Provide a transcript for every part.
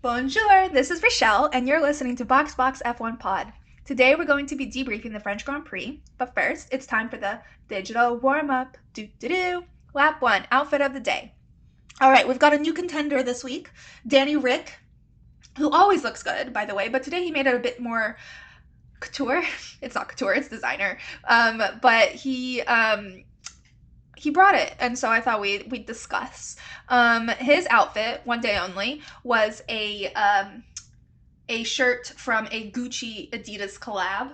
Bonjour, this is Rochelle, and you're listening to Box F1 Pod. Today we're going to be debriefing the French Grand Prix, but first it's time for the digital warm-up. Lap 1, outfit of the day. Alright, we've got a new contender this week, Danny Rick, who always looks good, by the way, but today he made it a bit more couture. It's not couture, it's designer. But he brought it, and so I thought we'd discuss. His outfit, one day only, was a shirt from a Gucci Adidas collab,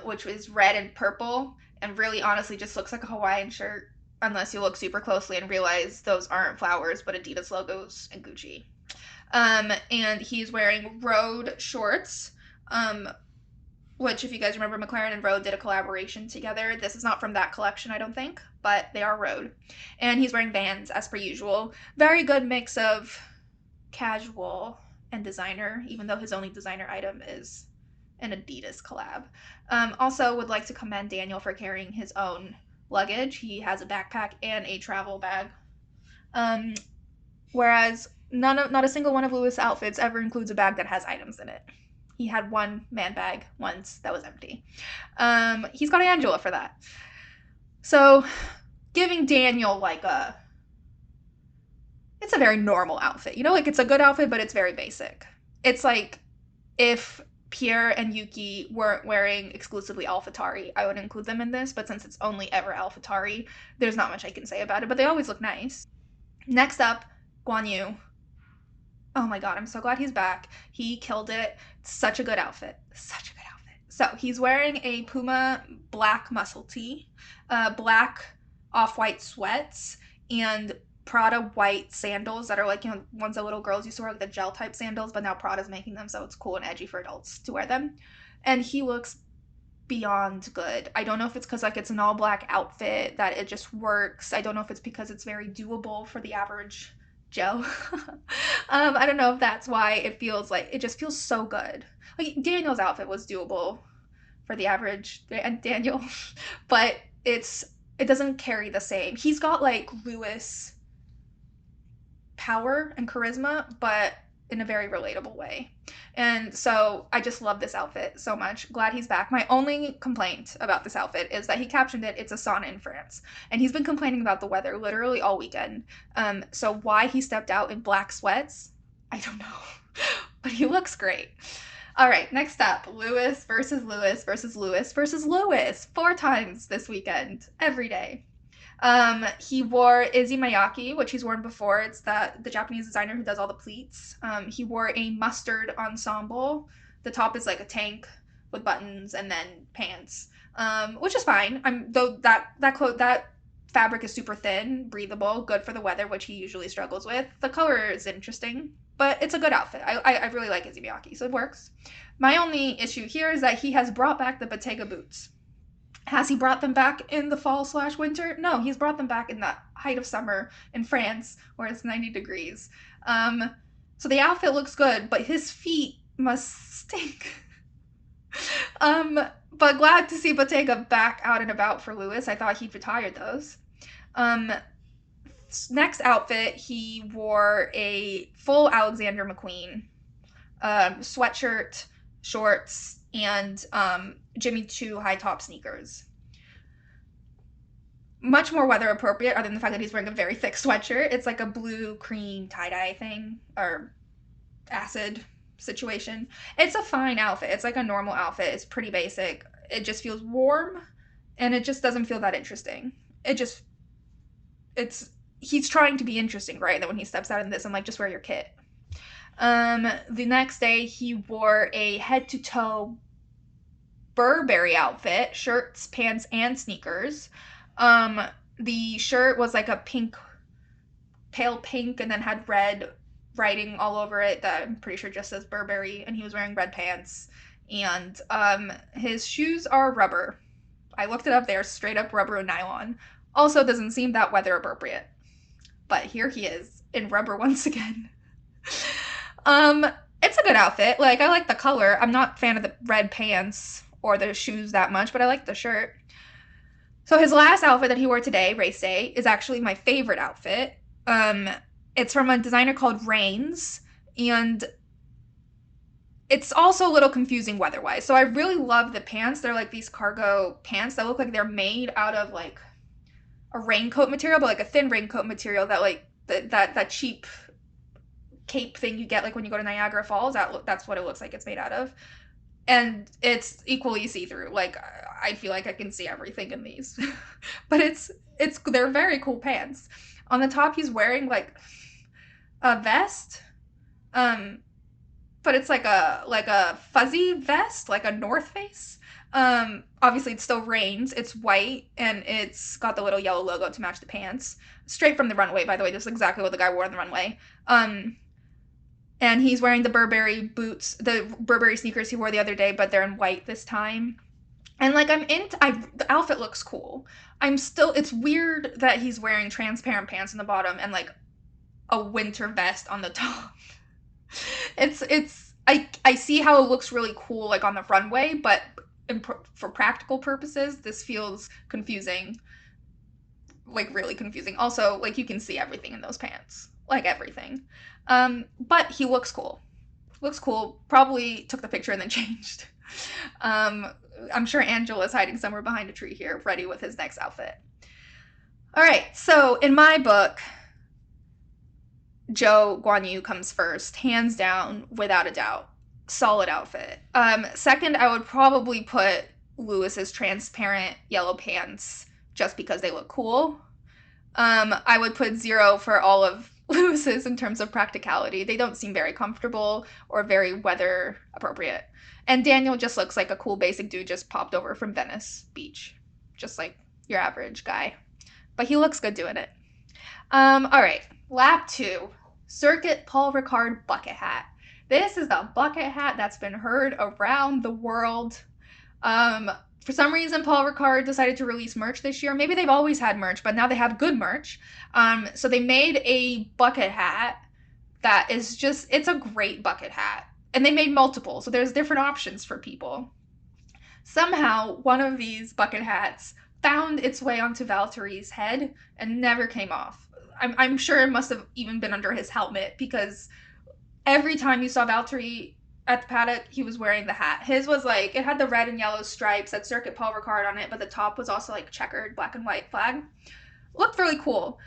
which was red and purple, and really honestly just looks like a Hawaiian shirt, unless you look super closely and realize those aren't flowers, but Adidas logos and Gucci. And he's wearing road shorts, which, if you guys remember, McLaren and Road did a collaboration together. This is not from that collection, I don't think, but they are Road. And he's wearing Vans, as per usual. Very good mix of casual and designer, even though his only designer item is an Adidas collab. Also would like to commend Daniel for carrying his own luggage. He has a backpack and a travel bag. Whereas not a single one of Lewis' outfits ever includes a bag that has items in it. He had one man bag once that was empty. He's got Angela for that. So giving Daniel it's a very normal outfit. You know, like it's a good outfit, but it's very basic. It's like if Pierre and Yuki weren't wearing exclusively AlphaTauri, I would include them in this, but since it's only ever AlphaTauri, there's not much I can say about it, but they always look nice. Next up, Guan Yu. Oh my god, I'm so glad he's back. He killed it. Such a good outfit. Such a good outfit. So he's wearing a Puma black muscle tee, black off-white sweats, and Prada white sandals that are like, you know, ones that little girls used to wear, like the gel type sandals, but now Prada's making them, so it's cool and edgy for adults to wear them. And he looks beyond good. I don't know if it's because like it's an all black outfit that it just works. I don't know if it's because it's very doable for the average Joe. I don't know if that's why it just feels so good. Like Daniel's outfit was doable for the average Daniel, but it doesn't carry the same. He's got like Lewis power and charisma, but in a very relatable way. And so I just love this outfit so much. Glad he's back. My only complaint about this outfit is that he captioned it's a sauna in France. And he's been complaining about the weather literally all weekend. So why he stepped out in black sweats, I don't know. But he looks great. All right, next up, Lewis versus Lewis versus Lewis versus Lewis. 4 times this weekend, every day. He wore Izzy Miyake, which he's worn before. It's the Japanese designer who does all the pleats. He wore a mustard ensemble. The top is like a tank with buttons and then pants, which is fine. Though that fabric is super thin, breathable, good for the weather, which he usually struggles with. The color is interesting, but it's a good outfit. I really like Izzy Miyake, so it works. My only issue here is that he has brought back the Bottega boots. Has he brought them back in the fall/winter? No, he's brought them back in the height of summer in France, where it's 90 degrees. So the outfit looks good, but his feet must stink. But glad to see Bottega back out and about for Lewis. I thought he'd retired those. Next outfit, he wore a full Alexander McQueen sweatshirt, shorts, and Jimmy Choo high top sneakers. Much more weather appropriate, other than the fact that he's wearing a very thick sweatshirt. It's like a blue cream tie-dye thing, or acid situation. It's a fine outfit. It's like a normal outfit. It's pretty basic. It just feels warm, and it just doesn't feel that interesting. He's trying to be interesting, right? That when he steps out in this, I'm like, just wear your kit. The next day, he wore a head-to-toe Burberry outfit, shirts, pants, and sneakers. The shirt was like a pale pink, and then had red writing all over it that I'm pretty sure just says Burberry, and he was wearing red pants. And his shoes are rubber. I looked it up, they are straight up rubber and nylon. Also doesn't seem that weather appropriate. But here he is, in rubber once again. It's a good outfit. Like, I like the color. I'm not a fan of the red pants or the shoes that much, but I like the shirt. So his last outfit that he wore today, race day, is actually my favorite outfit. It's from a designer called Rains, and it's also a little confusing weather-wise. So I really love the pants. They're like these cargo pants that look like they're made out of like a raincoat material, but like a thin raincoat material that like that cheap cape thing you get like when you go to Niagara Falls. That's what it looks like it's made out of. And it's equally see-through. Like I feel like I can see everything in these. But they're very cool pants. On the top he's wearing like a vest. But it's like a fuzzy vest, like a North Face. Obviously it still rains. It's white and it's got the little yellow logo to match the pants. Straight from the runway, by the way. This is exactly what the guy wore on the runway. And he's wearing the Burberry boots, the Burberry sneakers he wore the other day, but they're in white this time. And like the outfit looks cool. It's weird that he's wearing transparent pants on the bottom and like a winter vest on the top. I see how it looks really cool like on the runway, but for practical purposes, this feels confusing. Like really confusing. Also, like you can see everything in those pants. Like everything. But he looks cool. Looks cool. Probably took the picture and then changed. I'm sure Angela's hiding somewhere behind a tree here, ready with his next outfit. All right, so in my book, Zhou Guanyu comes first, hands down, without a doubt. Solid outfit. Second, I would probably put Lewis's transparent yellow pants just because they look cool. I would put 0 for all of Lewis's in terms of practicality. They don't seem very comfortable or very weather appropriate. And Daniel just looks like a cool basic dude just popped over from Venice Beach. Just like your average guy. But he looks good doing it. All right, lap 2. Circuit Paul Ricard bucket hat. This is the bucket hat that's been heard around the world. For some reason, Paul Ricard decided to release merch this year. Maybe they've always had merch, but now they have good merch. So they made a bucket hat that is just, it's a great bucket hat. And they made multiple, so there's different options for people. Somehow, one of these bucket hats found its way onto Valtteri's head and never came off. I'm sure it must have even been under his helmet because every time you saw Valtteri at the paddock, he was wearing the hat. His was like, it had the red and yellow stripes that Circuit Paul Ricard on it, but the top was also like checkered black and white flag. Looked really cool.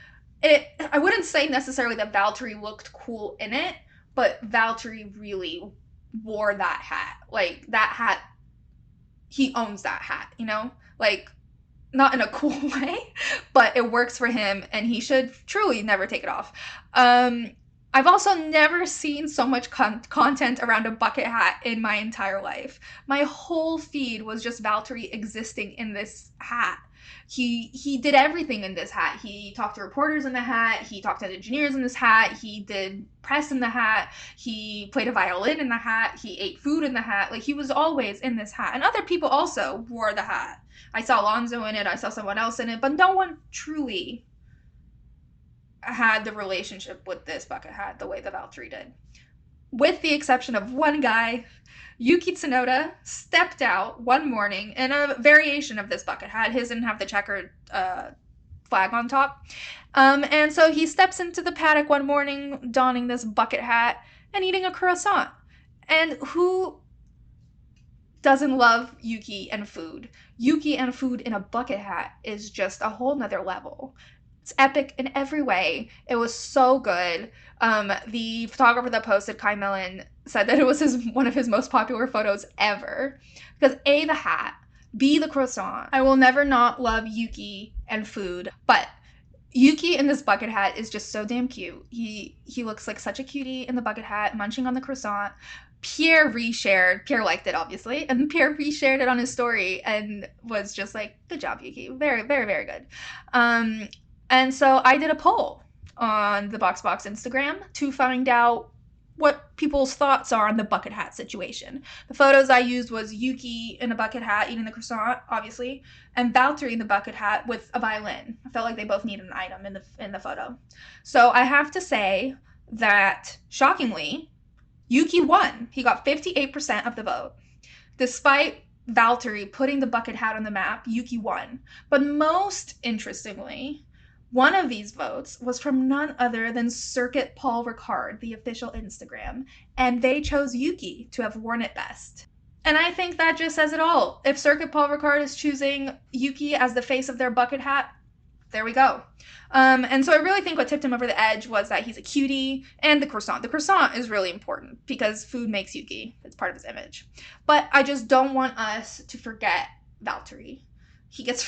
I wouldn't say necessarily that Valtteri looked cool in it, but Valtteri really wore that hat. Like that hat, he owns that hat, you know? Like not in a cool way, but it works for him and he should truly never take it off. I've also never seen so much content around a bucket hat in my entire life. My whole feed was just Valtteri existing in this hat. He did everything in this hat. He talked to reporters in the hat. He talked to engineers in this hat. He did press in the hat. He played a violin in the hat. He ate food in the hat. Like he was always in this hat. And other people also wore the hat. I saw Alonso in it. I saw someone else in it. But no one truly had the relationship with this bucket hat the way that Valtteri did. With the exception of one guy, Yuki Tsunoda stepped out one morning in a variation of this bucket hat. His didn't have the checkered flag on top. And so he steps into the paddock one morning donning this bucket hat and eating a croissant. And who doesn't love Yuki and food? Yuki and food in a bucket hat is just a whole nother level. It's epic in every way. It was so good. The photographer that posted, Kai Mellon, said that it was one of his most popular photos ever. Because A, the hat, B, the croissant. I will never not love Yuki and food. But Yuki in this bucket hat is just so damn cute. He looks like such a cutie in the bucket hat, munching on the croissant. Pierre liked it obviously, and Pierre reshared it on his story and was just like, good job, Yuki. Very, very, very good. And so I did a poll on the BoxBox Instagram to find out what people's thoughts are on the bucket hat situation. The photos I used was Yuki in a bucket hat eating the croissant, obviously, and Valtteri in the bucket hat with a violin. I felt like they both needed an item in the photo. So I have to say that, shockingly, Yuki won. He got 58% of the vote. Despite Valtteri putting the bucket hat on the map, Yuki won. But most interestingly, one of these votes was from none other than Circuit Paul Ricard, the official Instagram, and they chose Yuki to have worn it best. And I think that just says it all. If Circuit Paul Ricard is choosing Yuki as the face of their bucket hat, there we go. And so I really think what tipped him over the edge was that he's a cutie, and the croissant. The croissant is really important because food makes Yuki. It's part of his image. But I just don't want us to forget Valtteri. He gets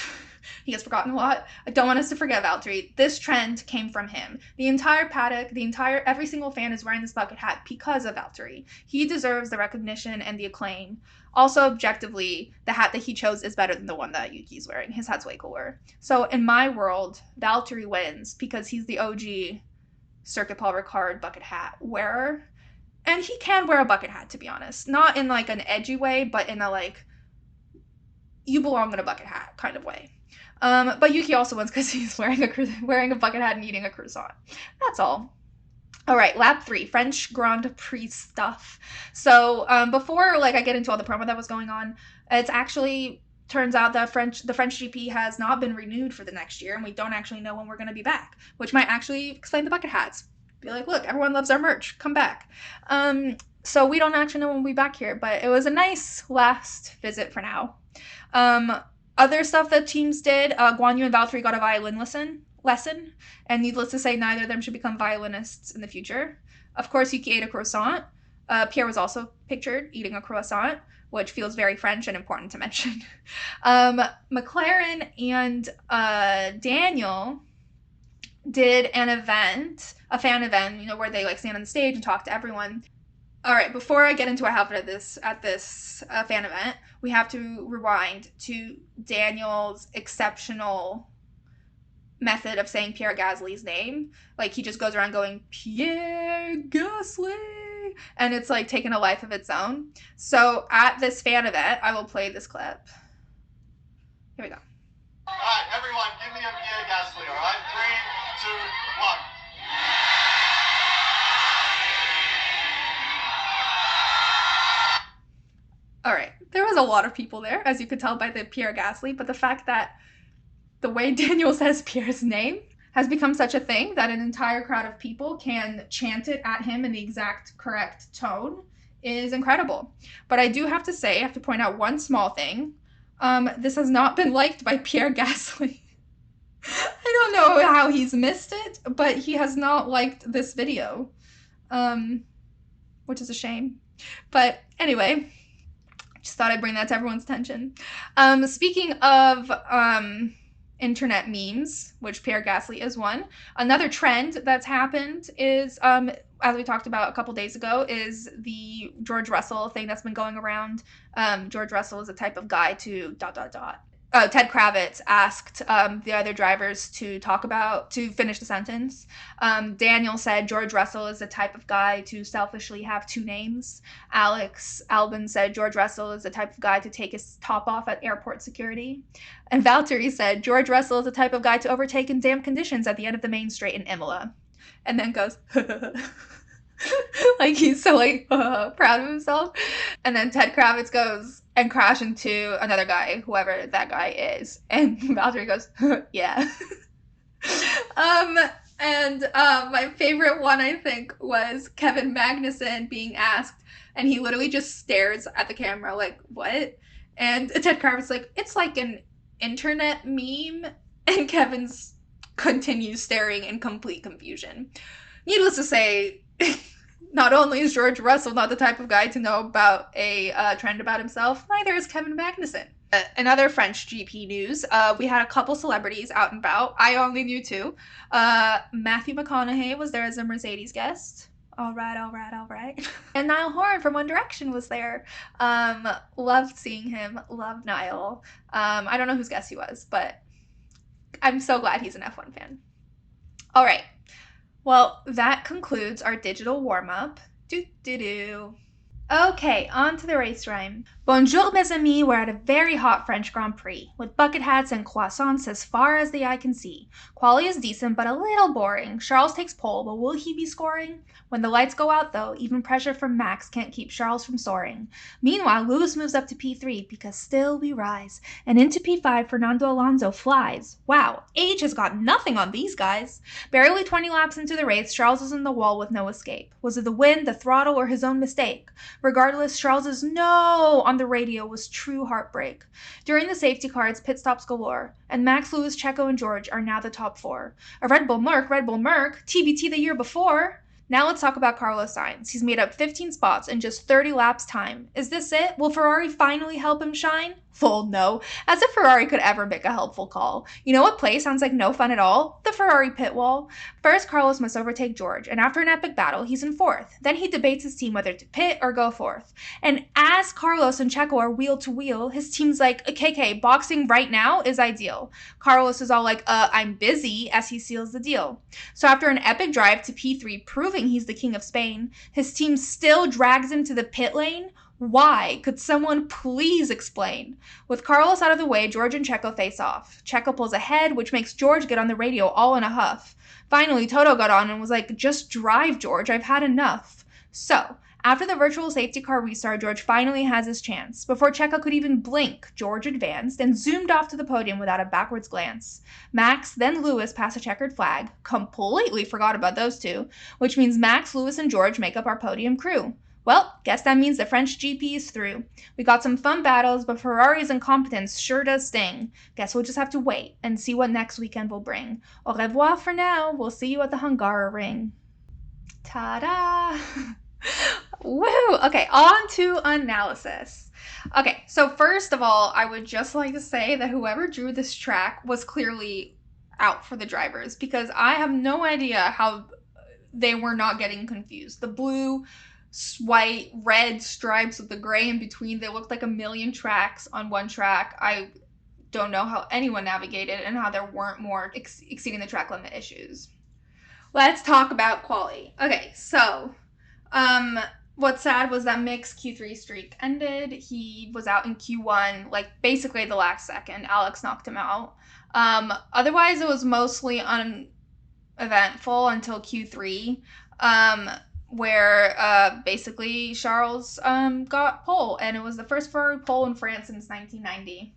forgotten a lot. I don't want us to forget Valtteri. This trend came from him. The entire paddock, every single fan is wearing this bucket hat because of Valtteri. He deserves the recognition and the acclaim. Also, objectively, the hat that he chose is better than the one that Yuki's wearing. His hat's way cooler. So in my world, Valtteri wins because he's the OG Circuit Paul Ricard bucket hat wearer. And he can wear a bucket hat, to be honest. Not in like an edgy way, but in a like, you belong in a bucket hat kind of way. But Yuki also wins because he's wearing a bucket hat and eating a croissant. That's all. All right, lap 3, French Grand Prix stuff. So before like I get into all the promo that was going on, it's actually turns out that the French GP has not been renewed for the next year, and we don't actually know when we're going to be back, which might actually explain the bucket hats. Be like, look, everyone loves our merch. Come back. So we don't actually know when we'll be back here, but it was a nice last visit for now. Other stuff that teams did, Guan Yu and Valtteri got a violin lesson, and needless to say, neither of them should become violinists in the future. Of course, Yuki ate a croissant. Pierre was also pictured eating a croissant, which feels very French and important to mention. McLaren and Daniel did a fan event, where they like stand on the stage and talk to everyone. All right, before I get into what happened at this fan event, we have to rewind to Daniel's exceptional method of saying Pierre Gasly's name. Like, he just goes around going, Pierre Gasly, and it's like taking a life of its own. So at this fan event, I will play this clip. Here we go. All right, everyone, give me a Pierre Gasly, all right? 3, 2, 1. All right, there was a lot of people there, as you could tell by the Pierre Gasly, but the fact that the way Daniel says Pierre's name has become such a thing that an entire crowd of people can chant it at him in the exact correct tone is incredible. But I do have to say, I have to point out one small thing. This has not been liked by Pierre Gasly. I don't know how he's missed it, but he has not liked this video, which is a shame. But anyway, just thought I'd bring that to everyone's attention. Speaking of internet memes, which Pierre Gasly is one, another trend that's happened is, as we talked about a couple days ago, is the George Russell thing that's been going around. George Russell is a type of guy to ... Ted Kravitz asked the other drivers to finish the sentence. Daniel said George Russell is the type of guy to selfishly have 2 names. Alex Albon said George Russell is the type of guy to take his top off at airport security. And Valtteri said George Russell is the type of guy to overtake in damp conditions at the end of the main straight in Imola. And then goes, like he's so proud of himself. And then Ted Kravitz goes and crash into another guy, whoever that guy is. And Valtteri goes, yeah. My favorite one, I think, was Kevin Magnussen being asked, and he literally just stares at the camera like, what? And Ted Kravitz like, it's like an internet meme. And Kevin's continues staring in complete confusion. Needless to say, not only is George Russell not the type of guy to know about a trend about himself, neither is Kevin Magnussen. In other French GP news, we had a couple celebrities out and about. I only knew 2. Matthew McConaughey was there as a Mercedes guest. All right. And Niall Horan from One Direction was there. Loved seeing him. Loved Niall. I don't know whose guest he was, but I'm so glad he's an F1 fan. All right. Well, that concludes our digital warm-up. Okay, on to the race rhyme. Bonjour, mes amis. We're at a very hot French Grand Prix, with bucket hats and croissants as far as the eye can see. Quali is decent, but a little boring. Charles takes pole, but will he be scoring? When the lights go out, though, even pressure from Max can't keep Charles from soaring. Meanwhile, Lewis moves up to P3, because still we rise. And into P5, Fernando Alonso flies. Wow, age has got nothing on these guys. Barely 20 laps into the race, Charles is in the wall with no escape. Was it the wind, the throttle, or his own mistake? Regardless, Charles's no on the radio was true heartbreak. During the safety car, it's pit stops galore, and Max, Lewis, Checo, and George are now the top four. A Red Bull Merc, TBT the year before. Now let's talk about Carlos Sainz. He's made up 15 spots in just 30 laps time. Is this it? Will Ferrari finally help him shine? Full no. As if Ferrari could ever make a helpful call. You know what play sounds like no fun at all? The Ferrari pit wall. First, Carlos must overtake George, and after an epic battle, he's in fourth. Then he debates his team whether to pit or go fourth. And as Carlos and Checo are wheel to wheel, his team's like, KK, boxing right now is ideal. Carlos is all like, I'm busy, as he seals the deal. So after an epic drive to P3 proving he's the king of Spain, his team still drags him to the pit lane. Why? Could someone please explain? With Carlos out of the way, George and Checo face off. Checo pulls ahead, which makes George get on the radio all in a huff. Finally, Toto got on and was like, just drive, George, I've had enough. So, after the virtual safety car restart, George finally has his chance. Before Checo could even blink, George advanced and zoomed off to the podium without a backwards glance. Max, then Lewis pass a checkered flag. Completely forgot about those two, which means Max, Lewis, and George make up our podium crew. Well, guess that means the French GP is through. We got some fun battles, but Ferrari's incompetence sure does sting. Guess we'll just have to wait and see what next weekend will bring. Au revoir for now. We'll see you at the Hungaroring. Ta-da! Woo! Okay, on to analysis. Okay, so first of all, I would just like to say that whoever drew this track was clearly out for the drivers, because I have no idea how they were not getting confused. The blue, white, red stripes with the gray in between, they looked like a million tracks on one track. I don't know how anyone navigated and how there weren't more exceeding the track limit issues. Let's talk about Quali. Okay, so what's sad was that Mick's Q3 streak ended. He was out in Q1, like basically the last second. Alex knocked him out. Otherwise, it was mostly uneventful until Q3. Where basically Charles got pole, and it was the first Ferrari pole in France since 1990,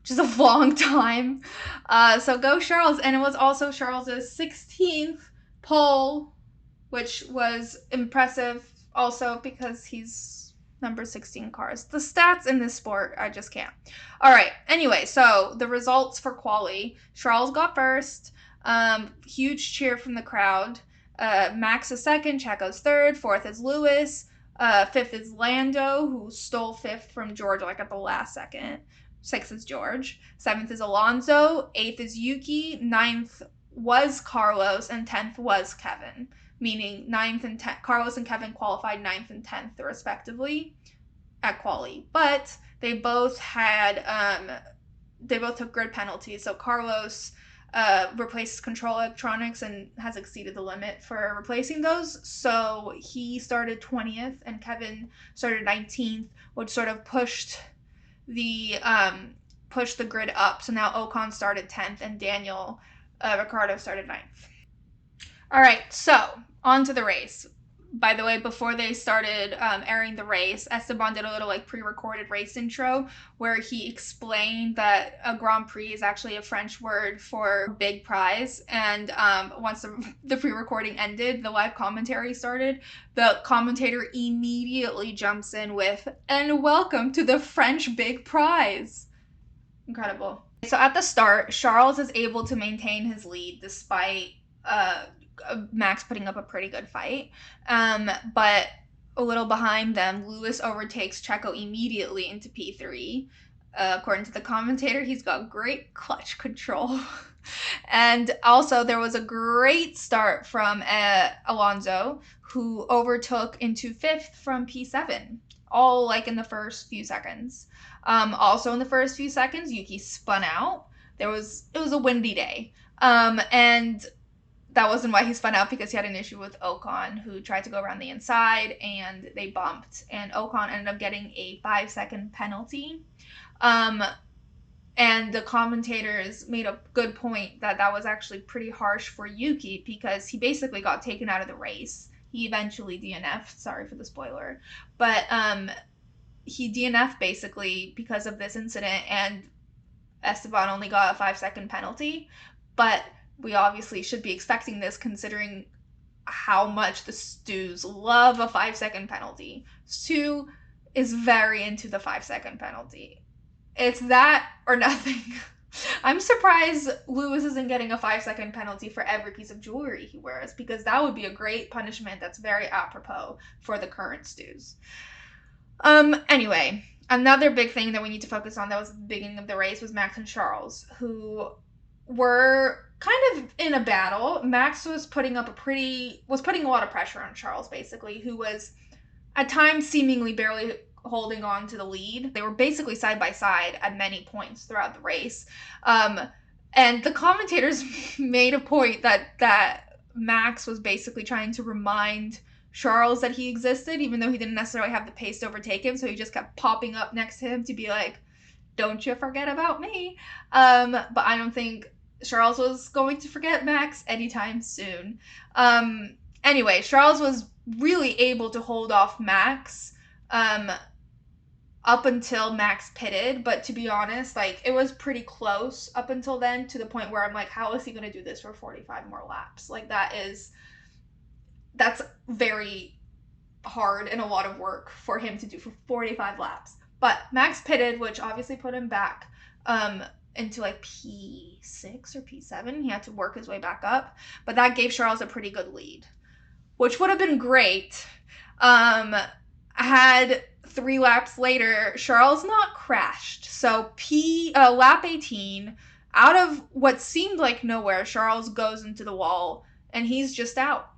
which is a long time. So go Charles, and it was also Charles's 16th pole, which was impressive also because he's number 16 cars. The stats in this sport, I just can't. All right, anyway, so the results for Quali. Charles got first, huge cheer from the crowd. Max is second, Checo's third, fourth is Lewis, fifth is Lando, who stole fifth from George like at the last second, sixth is George, seventh is Alonso, eighth is Yuki, ninth was Carlos, and 10th was Kevin, meaning Carlos and Kevin qualified 9th and 10th respectively at Quali, but they both took grid penalties. So Carlos replaced control electronics and has exceeded the limit for replacing those. So he started 20th and Kevin started 19th, which sort of pushed the grid up. So now Ocon started 10th and Daniel Ricciardo started 9th. All right, so on to the race. By the way, before they started airing the race, Esteban did a little pre-recorded race intro where he explained that a Grand Prix is actually a French word for big prize. And once the pre-recording ended, the live commentary started. The commentator immediately jumps in with, "And welcome to the French big prize." Incredible. So at the start, Charles is able to maintain his lead despite Max putting up a pretty good fight. But a little behind them, Lewis overtakes Checo immediately into P3. According to the commentator, he's got great clutch control. And also, there was a great start from Alonso, who overtook into 5th from P7, all in the first few seconds. Also in the first few seconds, Yuki spun out. It was a windy day. And that wasn't why he spun out, because he had an issue with Ocon, who tried to go around the inside, and they bumped, and Ocon ended up getting a 5-second penalty. And the commentators made a good point that that was actually pretty harsh for Yuki, because he basically got taken out of the race. He eventually DNF'd, sorry for the spoiler, but he DNF'd basically because of this incident, and Esteban only got a 5-second penalty. But we obviously should be expecting this, considering how much the Stews love a 5-second penalty. Stu is very into the 5-second penalty. It's that or nothing. I'm surprised Lewis isn't getting a 5-second penalty for every piece of jewelry he wears, because that would be a great punishment that's very apropos for the current Stews. Anyway, another big thing that we need to focus on that was at the beginning of the race was Max and Charles, who were kind of in a battle. Max was putting a lot of pressure on Charles, basically, who was at times seemingly barely holding on to the lead. They were basically side by side at many points throughout the race. And the commentators made a point that Max was basically trying to remind Charles that he existed, even though he didn't necessarily have the pace to overtake him, so he just kept popping up next to him to be like, don't you forget about me. But I don't think Charles was going to forget Max anytime soon. Anyway, Charles was really able to hold off Max up until Max pitted, but to be honest, like, it was pretty close up until then, to the point where I'm like, how is he going to do this for 45 more laps? Like, that's very hard and a lot of work for him to do for 45 laps. But Max pitted, which obviously put him back into like P6 or P7. He had to work his way back up, but that gave Charles a pretty good lead, which would have been great had 3 laps later Charles not crashed. So lap 18, out of what seemed like nowhere, Charles goes into the wall and he's just out.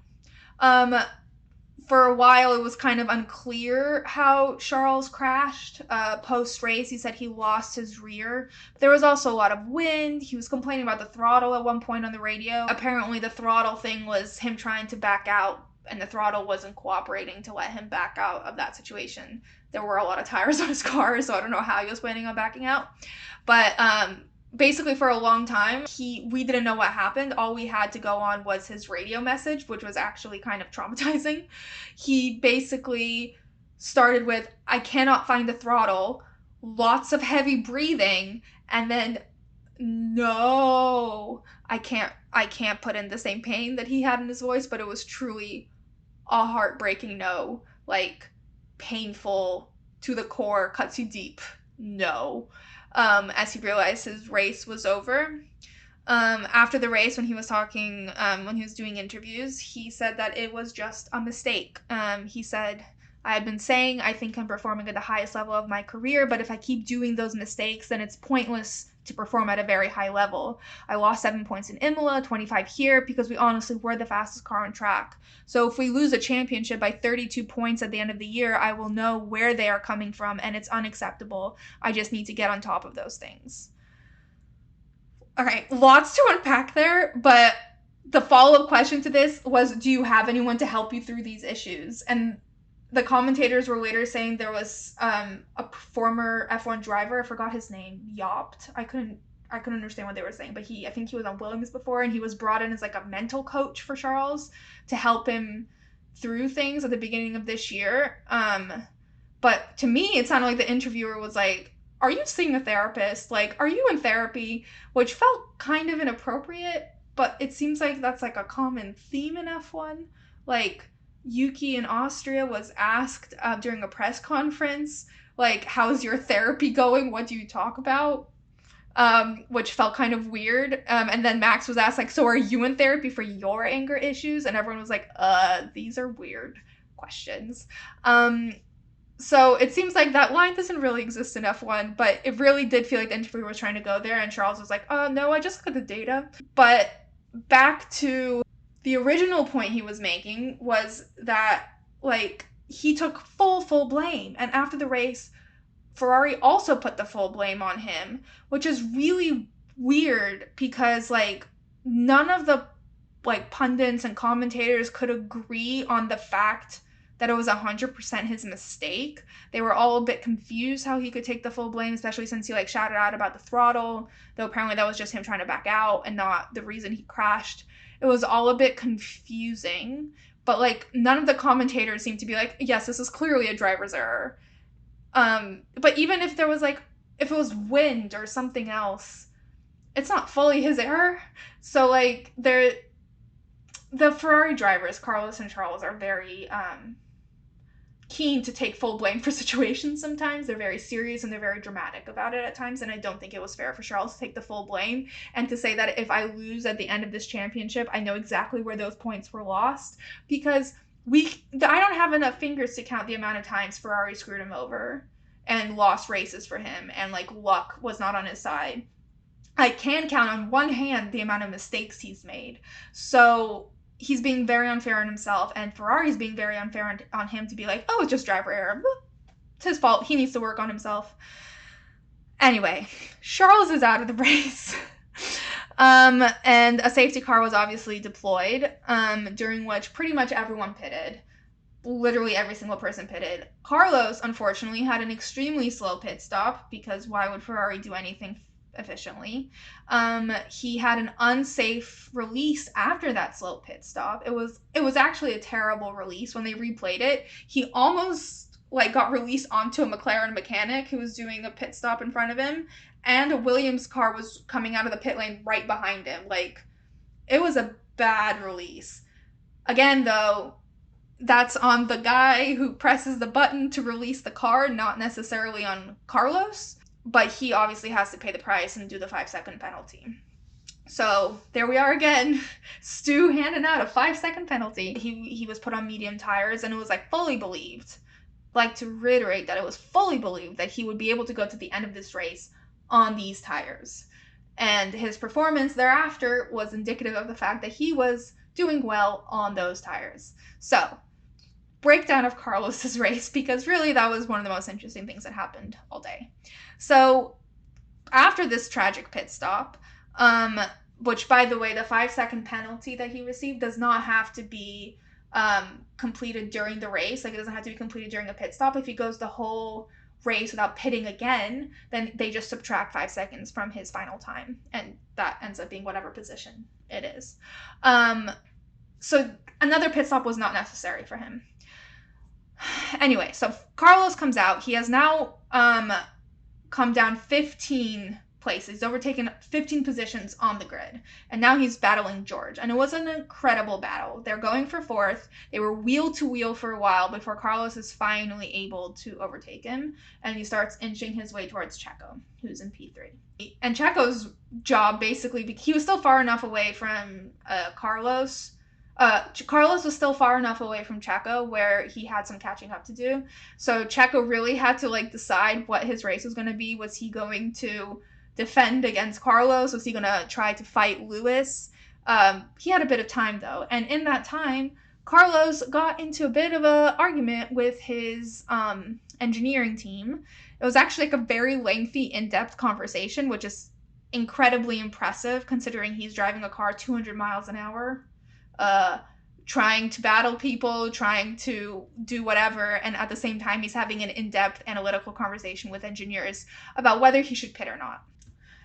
For a while, it was kind of unclear how Charles crashed. Post-race, he said he lost his rear. There was also a lot of wind. He was complaining about the throttle at one point on the radio. Apparently, the throttle thing was him trying to back out, and the throttle wasn't cooperating to let him back out of that situation. There were a lot of tires on his car, so I don't know how he was planning on backing out. But basically, for a long time, we didn't know what happened. All we had to go on was his radio message, which was actually kind of traumatizing. He basically started with, I cannot find the throttle, lots of heavy breathing, and then, no, I can't put in the same pain that he had in his voice, but it was truly a heartbreaking no, like, painful to the core, cuts you deep, no. As he realized his race was over. After the race, when he was talking, when he was doing interviews, he said that it was just a mistake. He said, I've been saying I think I'm performing at the highest level of my career, but if I keep doing those mistakes, then it's pointless to perform at a very high level. I lost 7 points in Imola, 25 here, because we honestly were the fastest car on track. So if we lose a championship by 32 points at the end of the year, I will know where they are coming from, and it's unacceptable. I just need to get on top of those things. All right, lots to unpack there, but the follow-up question to this was, do you have anyone to help you through these issues? And the commentators were later saying there was a former F1 driver, I forgot his name, Yopt. I couldn't understand what they were saying, but I think he was on Williams before, and he was brought in as like a mental coach for Charles to help him through things at the beginning of this year. But to me, it sounded like the interviewer was like, are you seeing a therapist? Like, are you in therapy? Which felt kind of inappropriate, but it seems like that's like a common theme in F1. Like, Yuki in Austria was asked during a press conference, like, how's your therapy going? What do you talk about? Which felt kind of weird. And then Max was asked, like, so are you in therapy for your anger issues? And everyone was like, these are weird questions. So it seems like that line doesn't really exist in F1, but it really did feel like the interviewer was trying to go there, and Charles was like, oh, no, I just look at the data. But back to the original point he was making was that, like, he took full blame. And after the race, Ferrari also put the full blame on him, which is really weird because, like, none of the like pundits and commentators could agree on the fact that it was 100% his mistake. They were all a bit confused how he could take the full blame, especially since he like shouted out about the throttle, though apparently that was just him trying to back out and not the reason he crashed. It was all a bit confusing, but like none of the commentators seemed to be like, yes, this is clearly a driver's error. But even if there was like, if it was wind or something else, it's not fully his error. So like the Ferrari drivers, Carlos and Charles, are very keen to take full blame for situations sometimes. They're very serious and they're very dramatic about it at times, and I don't think it was fair for Charles to take the full blame and to say that if I lose at the end of this championship, I know exactly where those points were lost, because I don't have enough fingers to count the amount of times Ferrari screwed him over and lost races for him, and like luck was not on his side. I can count on one hand the amount of mistakes he's made. So he's being very unfair on himself, and Ferrari's being very unfair on him to be like, oh, it's just driver error. It's his fault. He needs to work on himself. Anyway, Charles is out of the race. And a safety car was obviously deployed, during which pretty much everyone pitted. Literally every single person pitted. Carlos, unfortunately, had an extremely slow pit stop, because why would Ferrari do anything efficiently? He had an unsafe release after that slow pit stop. It was actually a terrible release. When they replayed it, he almost like got released onto a McLaren mechanic who was doing a pit stop in front of him, and a Williams car was coming out of the pit lane right behind him. Like, it was a bad release. Again, though, that's on the guy who presses the button to release the car, not necessarily on Carlos. But he obviously has to pay the price and do the 5-second penalty. So there we are again. Stu handing out a 5-second penalty. He was put on medium tires, and it was like fully believed. Like to reiterate that it was fully believed that he would be able to go to the end of this race on these tires. And his performance thereafter was indicative of the fact that he was doing well on those tires. So, breakdown of Carlos's race, because really that was one of the most interesting things that happened all day. So after this tragic pit stop, which by the way, the 5-second penalty that he received does not have to be completed during the race. Like, it doesn't have to be completed during a pit stop. If he goes the whole race without pitting again, then they just subtract 5 seconds from his final time, and that ends up being whatever position it is. So another pit stop was not necessary for him. Anyway, so Carlos comes out. He has now come down 15 places. He's overtaken 15 positions on the grid. And now he's battling George. And it was an incredible battle. They're going for fourth. They were wheel to wheel for a while before Carlos is finally able to overtake him. And he starts inching his way towards Checo, who's in P3. And Checo's job basically, he was still far enough away from Carlos. Carlos was still far enough away from Checo where he had some catching up to do. So Checo really had to like decide what his race was going to be. Was he going to defend against Carlos? Was he going to try to fight Lewis? He had a bit of time though. And in that time, Carlos got into a bit of an argument with his engineering team. It was actually like a very lengthy, in-depth conversation, which is incredibly impressive considering he's driving a car 200 miles an hour. Trying to battle people, trying to do whatever, and at the same time he's having an in-depth analytical conversation with engineers about whether he should pit or not.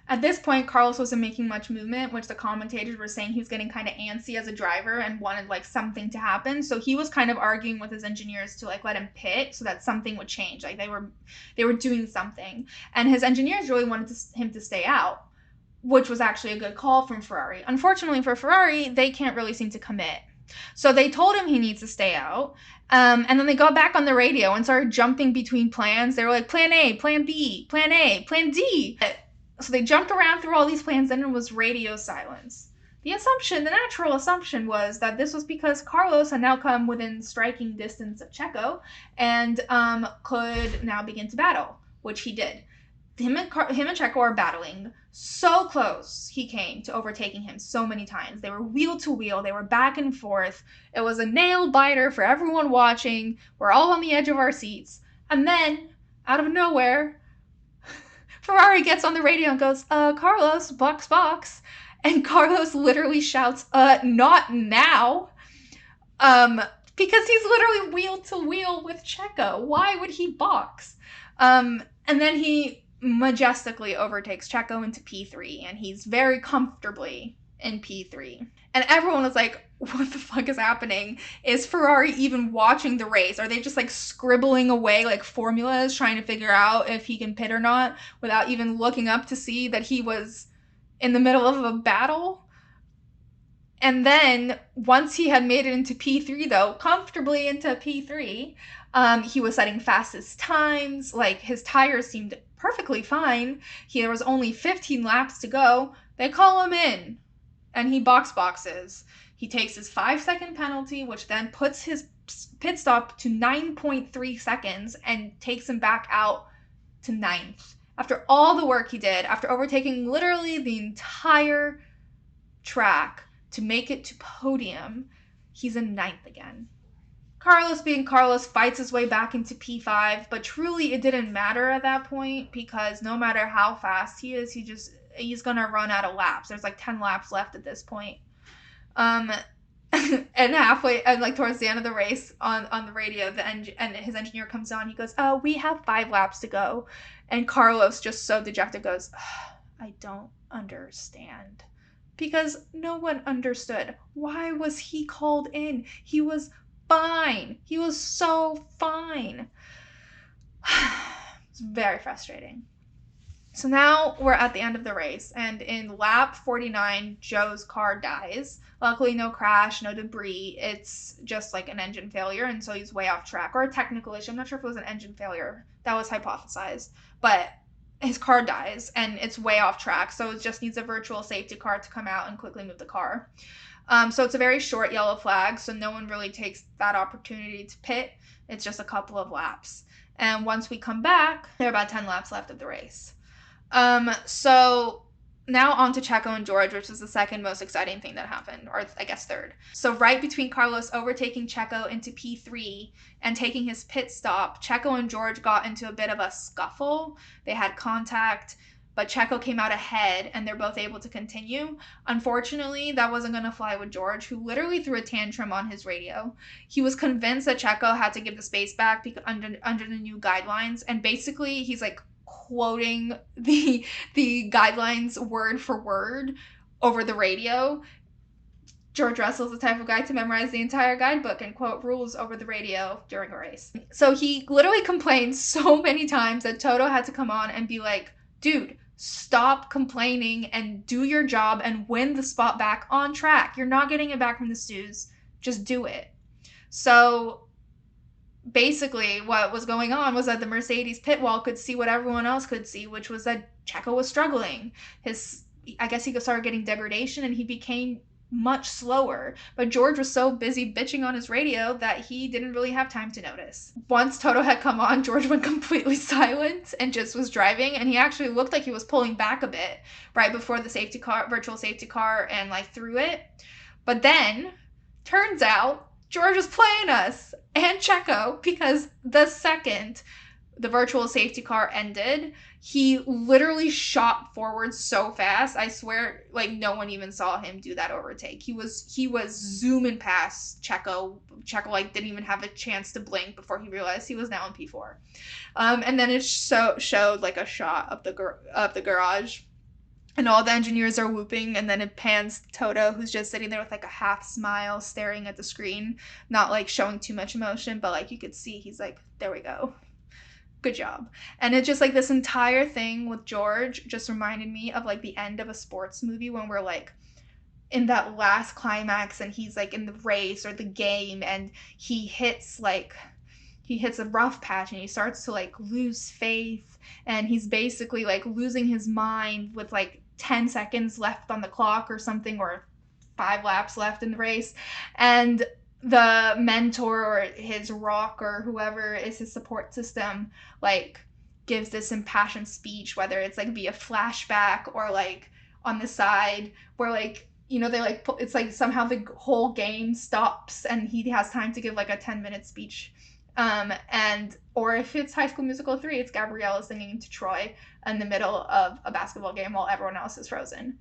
At this point, Carlos wasn't making much movement, which the commentators were saying he was getting kind of antsy as a driver and wanted like something to happen. So he was kind of arguing with his engineers to like let him pit so that something would change. Like they were doing something, and his engineers really wanted him to stay out, which was actually a good call from Ferrari. Unfortunately for Ferrari, they can't really seem to commit. So they told him he needs to stay out. And then they got back on the radio and started jumping between plans. They were like, plan A, plan B, plan A, plan D. So they jumped around through all these plans, then it was radio silence. The natural assumption was that this was because Carlos had now come within striking distance of Checo and could now begin to battle, which he did. Him and Checo are battling. So close he came to overtaking him so many times. They were wheel to wheel. They were back and forth. It was a nail biter for everyone watching. We're all on the edge of our seats. And then, out of nowhere, Ferrari gets on the radio and goes, Carlos, box. And Carlos literally shouts, not now. Because he's literally wheel to wheel with Checo. Why would he box? And then he majestically overtakes Checo into P3, and he's very comfortably in P3. And everyone was like, what the fuck is happening? Is Ferrari even watching the race? Are they just like scribbling away like formulas trying to figure out if he can pit or not without even looking up to see that he was in the middle of a battle? And then once he had made it into P3 though, comfortably into P3, he was setting fastest times. Like his tires seemed perfectly fine. There was only 15 laps to go. They call him in and he boxes. He takes his 5-second penalty, which then puts his pit stop to 9.3 seconds and takes him back out to 9th. After all the work he did, after overtaking literally the entire track to make it to podium, he's in 9th again. Carlos, being Carlos, fights his way back into P5, but truly it didn't matter at that point because no matter how fast he is, he's gonna run out of laps. There's like 10 laps left at this point. And halfway, and like towards the end of the race, on the radio, and his engineer comes on. He goes, "Oh, we have 5 laps to go," and Carlos, just so dejected, goes, "I don't understand," because no one understood. Why was he called in? He was fine. He was so fine. It's very frustrating. So now we're at the end of the race, and in lap 49, Joe's car dies. Luckily, no crash, no debris. It's just like an engine failure, and so he's way off track, or a technical issue. I'm not sure if it was an engine failure. That was hypothesized. But his car dies, and it's way off track, so it just needs a virtual safety car to come out and quickly move the car. So it's a very short yellow flag, so no one really takes that opportunity to pit. It's just a couple of laps. And once we come back, there are about 10 laps left of the race. So now on to Checo and George, which is the second most exciting thing that happened, or I guess third. So right between Carlos overtaking Checo into P3 and taking his pit stop, Checo and George got into a bit of a scuffle. They had contact, but Checo came out ahead and they're both able to continue. Unfortunately, that wasn't going to fly with George, who literally threw a tantrum on his radio. He was convinced that Checo had to give the space back under the new guidelines, and basically he's like quoting the guidelines word for word over the radio. George Russell's the type of guy to memorize the entire guidebook and quote rules over the radio during a race. So he literally complained so many times that Toto had to come on and be like, dude, stop complaining and do your job and win the spot back on track. You're not getting it back from the stews. Just do it. So basically what was going on was that the Mercedes pit wall could see what everyone else could see, which was that Checo was struggling. I guess he started getting degradation and he became much slower. But George was so busy bitching on his radio that he didn't really have time to notice. Once Toto had come on, George went completely silent and just was driving, and he actually looked like he was pulling back a bit right before the virtual safety car, and like through it. But then turns out George was playing us and Checo, because the second the virtual safety car ended, he literally shot forward so fast. I swear, like, no one even saw him do that overtake. He was zooming past Checo. Checo, like, didn't even have a chance to blink before he realized he was now in P4. And then it showed, like, a shot of the garage. And all the engineers are whooping, and then it pans Toto, who's just sitting there with, like, a half smile, staring at the screen. Not, like, showing too much emotion, but, like, you could see he's like, there we go. Good job. And it's just, like, this entire thing with George just reminded me of, like, the end of a sports movie when we're, like, in that last climax, and he's, like, in the race or the game, and he hits a rough patch, and he starts to, like, lose faith, and he's basically, like, losing his mind with, like, 10 seconds left on the clock or something, or 5 laps left in the race, and the mentor or his rock or whoever is his support system, like, gives this impassioned speech, whether it's, like, via flashback or, like, on the side, where, like, you know, they, like, it's, like, somehow the whole game stops and he has time to give, like, a 10-minute speech. Or if it's High School Musical 3, it's Gabriella singing to Troy. in the middle of a basketball game while everyone else is frozen.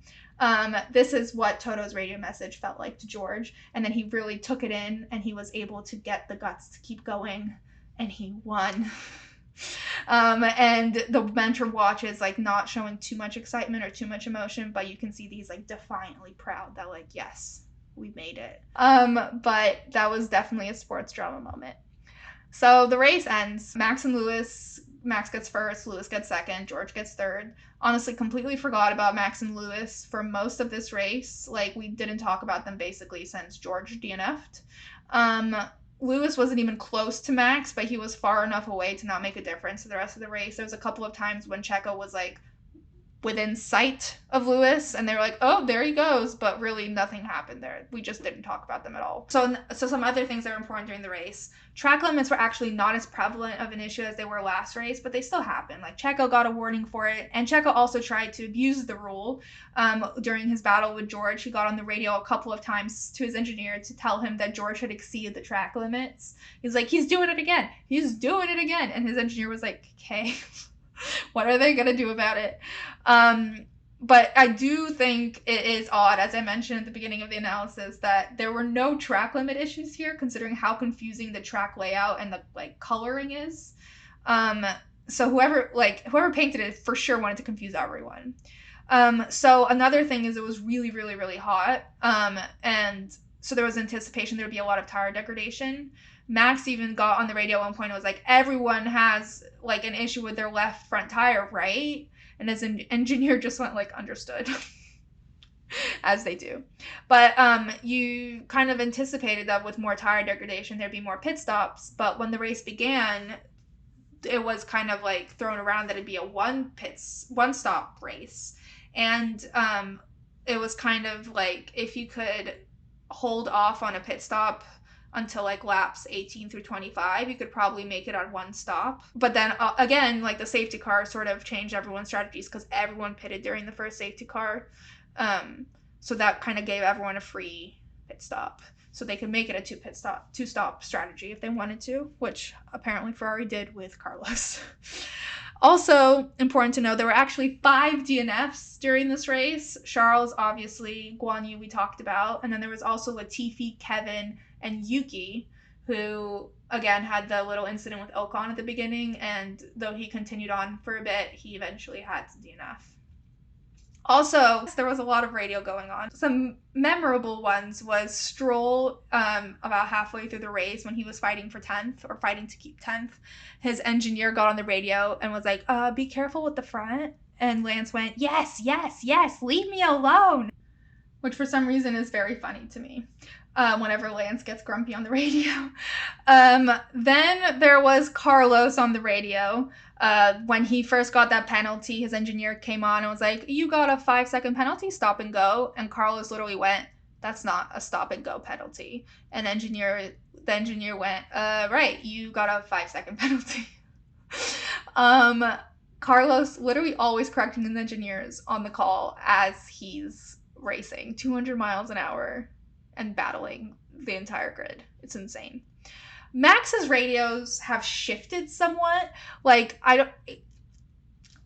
This is what Toto's radio message felt like to George. And then he really took it in, and he was able to get the guts to keep going, and he won. And the mentor watch is like not showing too much excitement or too much emotion, but you can see he's like defiantly proud that like, yes, we made it. But that was definitely a sports drama moment. So the race ends. Max and Lewis. Max gets first, Lewis gets second, George gets third. Honestly, completely forgot about Max and Lewis for most of this race. Like, we didn't talk about them basically since George DNF'd. Lewis wasn't even close to Max, but he was far enough away to not make a difference to the rest of the race. There was a couple of times when Checo was like within sight of Lewis, and they were like, oh, there he goes, but really nothing happened there. We just didn't talk about them at all. So some other things that were important during the race. Track limits were actually not as prevalent of an issue as they were last race, but they still happened. Like, Checo got a warning for it, and Checo also tried to abuse the rule during his battle with George. He got on the radio a couple of times to his engineer to tell him that George had exceeded the track limits. He's like, he's doing it again. He's doing it again. And his engineer was like, okay. What are they going to do about it? But I do think it is odd, as I mentioned at the beginning of the analysis, that there were no track limit issues here, considering how confusing the track layout and the like coloring is. So whoever painted it for sure wanted to confuse everyone. So another thing is it was really, really, really hot. And so there was anticipation there would be a lot of tire degradation. Max even got on the radio at one point and was like, everyone has like an issue with their left front tire, right? And his engineer just went like, understood. As they do. But you kind of anticipated that with more tire degradation there'd be more pit stops, but when the race began, it was kind of like thrown around that it'd be a one stop race. And it was kind of like, if you could hold off on a pit stop until like laps 18 through 25, you could probably make it on one stop. But then again, like the safety car sort of changed everyone's strategies because everyone pitted during the first safety car. So that kind of gave everyone a free pit stop. So they could make it a two stop strategy if they wanted to, which apparently Ferrari did with Carlos. Also important to know, there were actually 5 DNFs during this race. Charles, obviously, Guan Yu we talked about, and then there was also Latifi, Kevin, and Yuki, who again had the little incident with Ocon at the beginning, and though he continued on for a bit, he eventually had to DNF. Also, there was a lot of radio going on. Some memorable ones was Stroll, about halfway through the race when he was fighting for 10th, or fighting to keep 10th. His engineer got on the radio and was like, be careful with the front. And Lance went, yes, yes, yes, leave me alone. Which for some reason is very funny to me. Whenever Lance gets grumpy on the radio. Then there was Carlos on the radio. When he first got that penalty, his engineer came on and was like, you got a 5-second penalty, stop and go. And Carlos literally went, that's not a stop and go penalty. And the engineer went, right, you got a 5-second penalty. Carlos literally always correcting his engineers on the call as he's racing 200 miles an hour and battling the entire grid. It's insane. Max's radios have shifted somewhat. Like,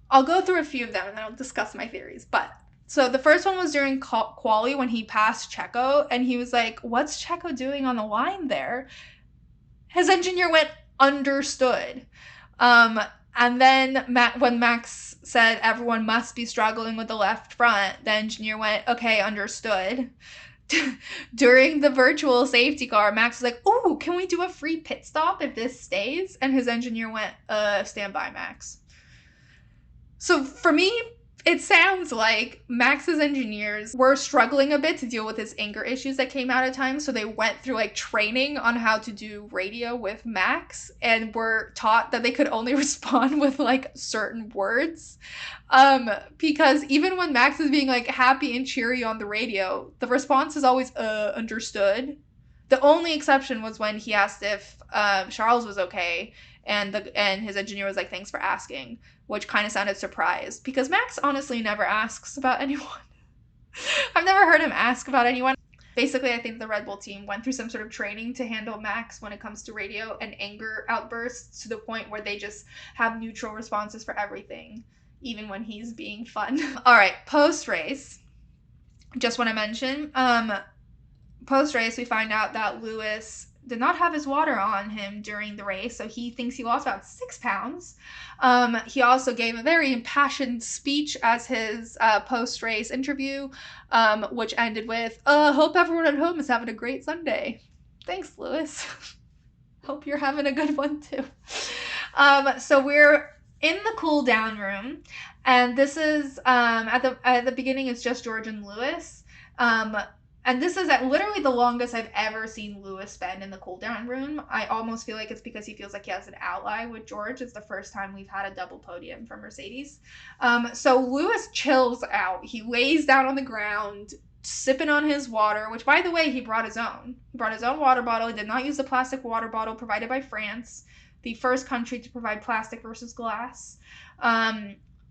I'll go through a few of them and then I'll discuss my theories. But so the first one was during Quali when he passed Checo, and he was like, what's Checo doing on the line there? His engineer went, understood. And then when Max said everyone must be struggling with the left front, the engineer went, okay, understood. During the virtual safety car, Max was like, oh, can we do a free pit stop if this stays? And his engineer went, stand by, Max. So for me, it sounds like Max's engineers were struggling a bit to deal with his anger issues that came out at times, so they went through like training on how to do radio with Max and were taught that they could only respond with like certain words. Because even when Max is being like happy and cheery on the radio, the response is always understood. The only exception was when he asked if Charles was okay, and his engineer was like, thanks for asking, which kind of sounded surprised, because Max honestly never asks about anyone. I've never heard him ask about anyone. Basically, I think the Red Bull team went through some sort of training to handle Max when it comes to radio and anger outbursts, to the point where they just have neutral responses for everything. even when he's being fun. All right, post-race. Just want to mention, post-race, we find out that Lewis did not have his water on him during the race, so he thinks he lost about 6 pounds. He also gave a very impassioned speech as his post-race interview, which ended with, hope everyone at home is having a great Sunday. Thanks, Lewis. Hope you're having a good one, too. So we're in the cool down room, and this is, at the beginning, it's just George and Lewis. And this is literally the longest I've ever seen Lewis spend in the cool down room. I almost feel like it's because he feels like he has an ally with George. It's the first time we've had a double podium for Mercedes. So Lewis chills out. He lays down on the ground, sipping on his water, which, by the way, he brought his own. He brought his own water bottle. He did not use the plastic water bottle provided by France, the first country to provide plastic versus glass.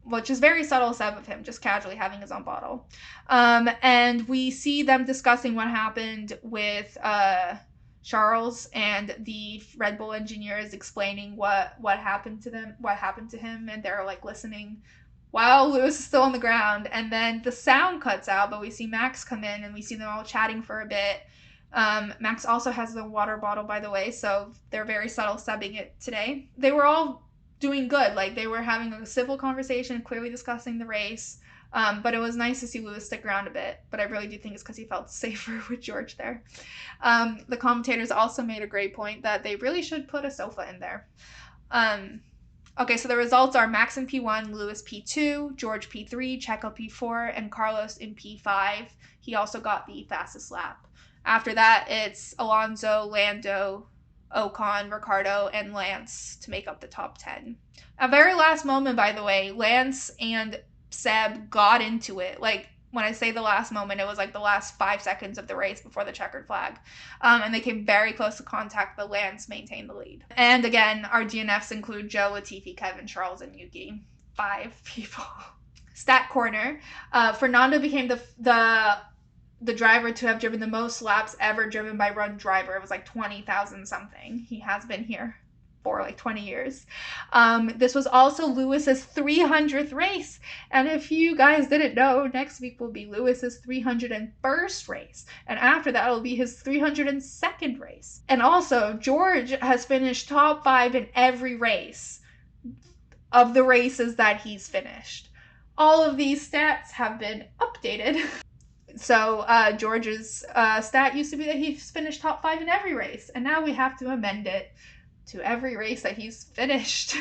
Which is very subtle sub of him, just casually having his own bottle. And we see them discussing what happened with Charles, and the Red Bull engineers explaining what happened to him, and they're like listening while Lewis is still on the ground. And then the sound cuts out, but we see Max come in, and we see them all chatting for a bit. Max also has the water bottle, by the way, so they're very subtle subbing it today. They were all doing good. Like, they were having a civil conversation, clearly discussing the race. But it was nice to see Lewis stick around a bit. But I really do think it's because he felt safer with George there. The commentators also made a great point that they really should put a sofa in there. Okay, so the results are Max in P1, Lewis P2, George P3, Checo P4, and Carlos in P5. He also got the fastest lap. After that, it's Alonso, Lando, Ocon, Ricardo, and Lance to make up the top 10. At very last moment, by the way, Lance and Seb got into it. Like, when I say the last moment, it was like the last 5 seconds of the race before the checkered flag. And they came very close to contact, but Lance maintained the lead. And again, our DNFs include Joe, Latifi, Kevin, Charles, and Yuki. 5 people. Stat corner. Fernando became the driver to have driven the most laps ever driven by one driver. It was like 20,000 something. He has been here for like 20 years. This was also Lewis's 300th race. And if you guys didn't know, next week will be Lewis's 301st race. And after that, it'll be his 302nd race. And also, George has finished top 5 in every race of the races that he's finished. All of these stats have been updated. So George's stat used to be that he's finished top 5 in every race, and now we have to amend it to every race that he's finished.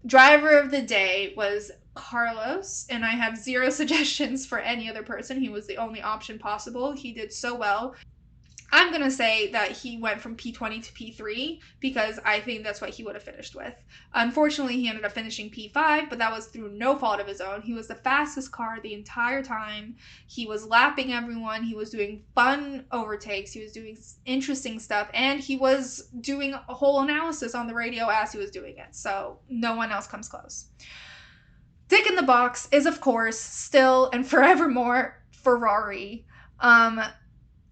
Driver of the day was Carlos, and I have 0 suggestions for any other person. He was the only option possible. He did so well. I'm going to say that he went from P20 to P3 because I think that's what he would have finished with. Unfortunately, he ended up finishing P5, but that was through no fault of his own. He was the fastest car the entire time. He was lapping everyone. He was doing fun overtakes. He was doing interesting stuff, and he was doing a whole analysis on the radio as he was doing it. So no one else comes close. Dick in the box is, of course, still and forevermore Ferrari.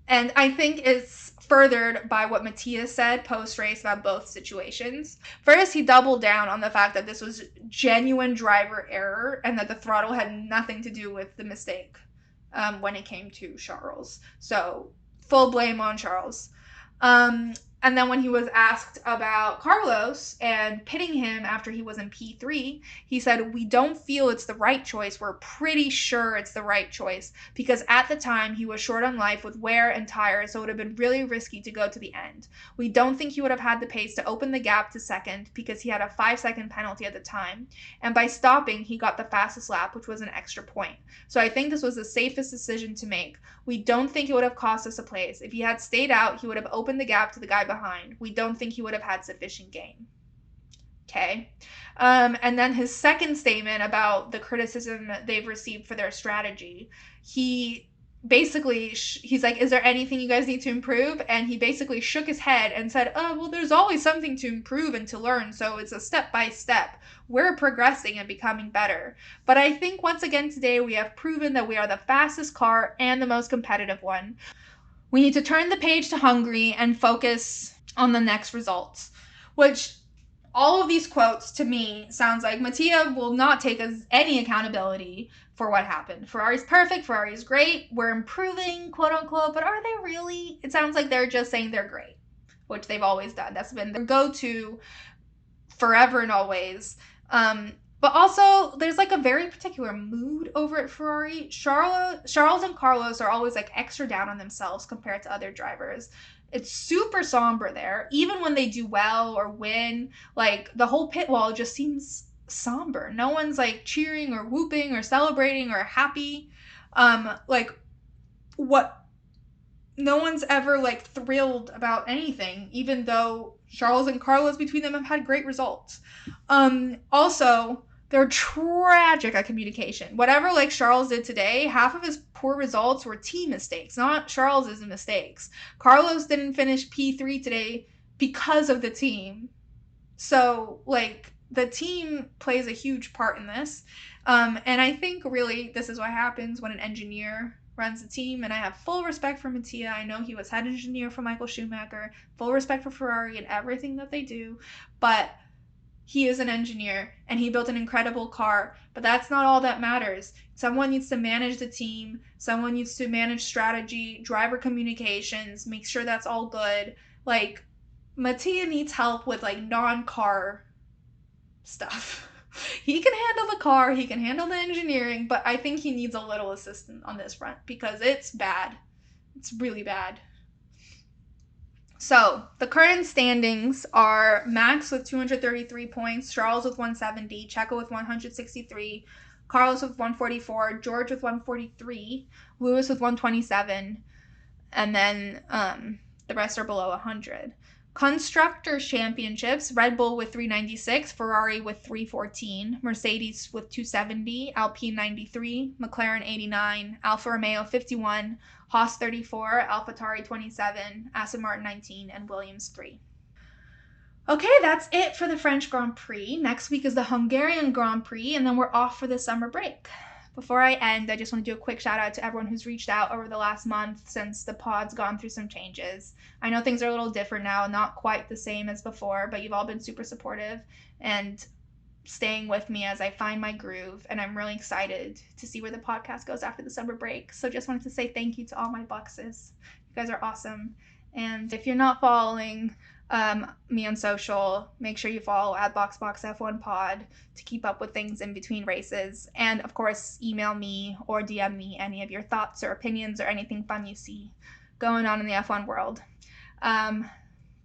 And I think it's furthered by what Matthias said post-race about both situations. First, he doubled down on the fact that this was genuine driver error and that the throttle had nothing to do with the mistake when it came to Charles. So, full blame on Charles. And then when he was asked about Carlos and pitting him after he was in P3, he said, "We don't feel it's the right choice. We're pretty sure it's the right choice because at the time he was short on life with wear and tires, so it would have been really risky to go to the end. We don't think he would have had the pace to open the gap to second because he had a 5-second penalty at the time. And by stopping, he got the fastest lap, which was an extra point. So I think this was the safest decision to make. We don't think it would have cost us a place. If he had stayed out, he would have opened the gap to the guy behind. We don't think he would have had sufficient gain." Okay. And then his second statement about the criticism they've received for their strategy, he basically, he's like, "Is there anything you guys need to improve?" And he basically shook his head and said, "Oh, well, there's always something to improve and to learn, so it's a step by step. We're progressing and becoming better. But I think once again today we have proven that we are the fastest car and the most competitive one. We need to turn the page to Hungary and focus on the next results." Which all of these quotes to me sounds like Mattia will not take any accountability for what happened. Ferrari's perfect, Ferrari's great, we're improving, quote unquote, but are they really? It sounds like they're just saying they're great, which they've always done. That's been their go-to forever and always. But also, there's like a very particular mood over at Ferrari. Charles and Carlos are always like extra down on themselves compared to other drivers. It's super somber there. Even when they do well or win, like the whole pit wall just seems somber. No one's like cheering or whooping or celebrating or happy. Like what no one's ever like thrilled about anything, even though Charles and Carlos between them have had great results. Also, they're tragic at communication. Whatever like Charles did today, half of his poor results were team mistakes, not Charles's mistakes. Carlos didn't finish P3 today because of the team. So like the team plays a huge part in this. And I think really this is what happens when an engineer runs the team, and I have full respect for Mattia. I know he was head engineer for Michael Schumacher, full respect for Ferrari and everything that they do, but he is an engineer and he built an incredible car, but that's not all that matters. Someone needs to manage the team, someone needs to manage strategy, driver communications, make sure that's all good. Like Mattia needs help with like non-car stuff. He can handle the car, he can handle the engineering, but I think he needs a little assistance on this front because it's bad. It's really bad. So the current standings are Max with 233 points, Charles with 170, Checo with 163, Carlos with 144, George with 143, Lewis with 127, and then the rest are below 100. Constructors Championships, Red Bull with 396, Ferrari with 314, Mercedes with 270, Alpine 93, McLaren 89, Alfa Romeo 51, Haas 34, AlphaTauri 27, Aston Martin 19, and Williams 3. Okay, that's it for the French Grand Prix. Next week is the Hungarian Grand Prix, and then we're off for the summer break. Before I end, I just want to do a quick shout out to everyone who's reached out over the last month since the pod's gone through some changes. I know things are a little different now, not quite the same as before, but you've all been super supportive and staying with me as I find my groove, and I'm really excited to see where the podcast goes after the summer break. So just wanted to say thank you to all my boxes. You guys are awesome. And if you're not following me on social, make sure you follow at BoxBoxF1Pod to keep up with things in between races. And of course, email me or DM me any of your thoughts or opinions or anything fun you see going on in the F1 world. But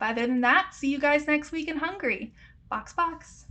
other than that, see you guys next week in Hungary. Box.